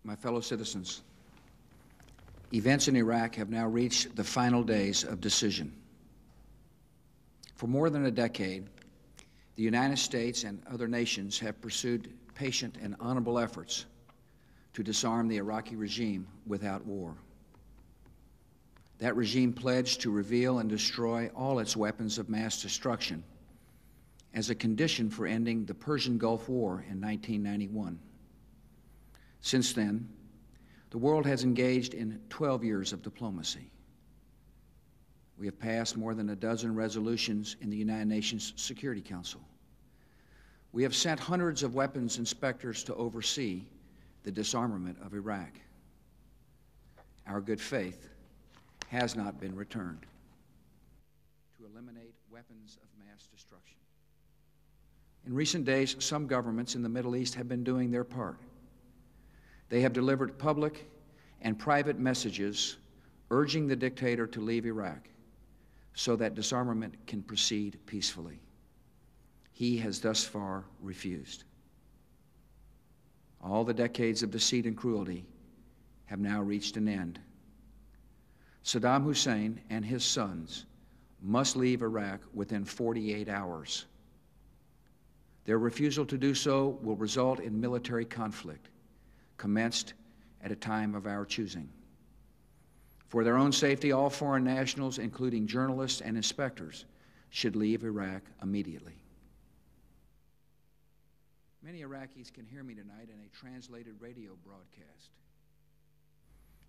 My fellow citizens, events in Iraq have now reached the final days of decision. For more than a decade, the United States and other nations have pursued patient and honorable efforts to disarm the Iraqi regime without war. That regime pledged to reveal and destroy all its weapons of mass destruction as a condition for ending the Persian Gulf War in 1991. Since then, the world has engaged in 12 years of diplomacy. We have passed more than a dozen resolutions in the United Nations Security Council. We have sent hundreds of weapons inspectors to oversee the disarmament of Iraq. Our good faith has not been returned to eliminate weapons of mass destruction. In recent days, some governments in the Middle East have been doing their part. They have delivered public and private messages urging the dictator to leave Iraq so that disarmament can proceed peacefully. He has thus far refused. All the decades of deceit and cruelty have now reached an end. Saddam Hussein and his sons must leave Iraq within 48 hours. Their refusal to do so will result in military conflict, commenced at a time of our choosing. For their own safety, all foreign nationals, including journalists and inspectors, should leave Iraq immediately. Many Iraqis can hear me tonight in a translated radio broadcast.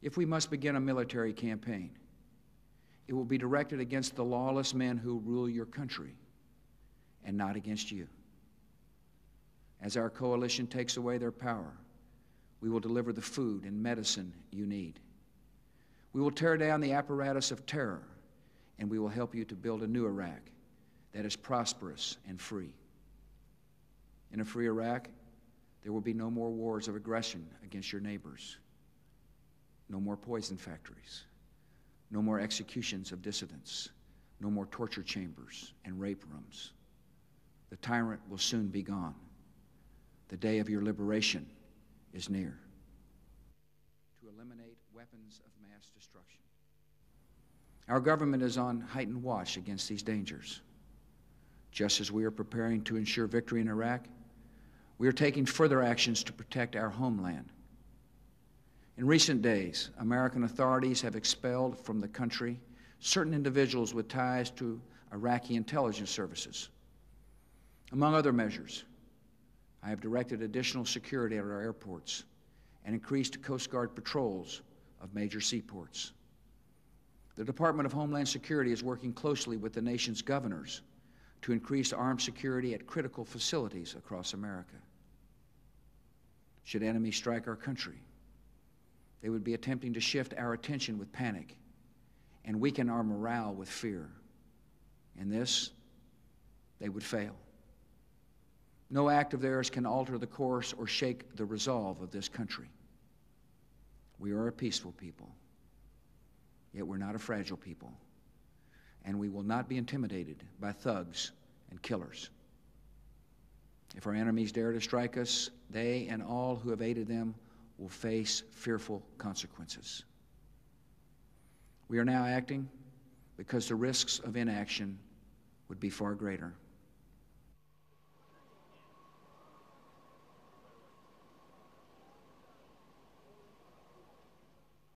If we must begin a military campaign, it will be directed against the lawless men who rule your country and not against you. As our coalition takes away their power, we will deliver the food and medicine you need. We will tear down the apparatus of terror, and we will help you to build a new Iraq that is prosperous and free. In a free Iraq, there will be no more wars of aggression against your neighbors, no more poison factories, no more executions of dissidents, no more torture chambers and rape rooms. The tyrant will soon be gone. The day of your liberation is near. To eliminate weapons of mass destruction. Our government is on heightened watch against these dangers. Just as we are preparing to ensure victory in Iraq, we are taking further actions to protect our homeland. In recent days, American authorities have expelled from the country certain individuals with ties to Iraqi intelligence services. Among other measures, I have directed additional security at our airports and increased Coast Guard patrols of major seaports. The Department of Homeland Security is working closely with the nation's governors to increase armed security at critical facilities across America. Should enemies strike our country, they would be attempting to shift our attention with panic and weaken our morale with fear. In this, they would fail. No act of theirs can alter the course or shake the resolve of this country. We are a peaceful people, yet we're not a fragile people, and we will not be intimidated by thugs and killers. If our enemies dare to strike us, they and all who have aided them will face fearful consequences. We are now acting because the risks of inaction would be far greater.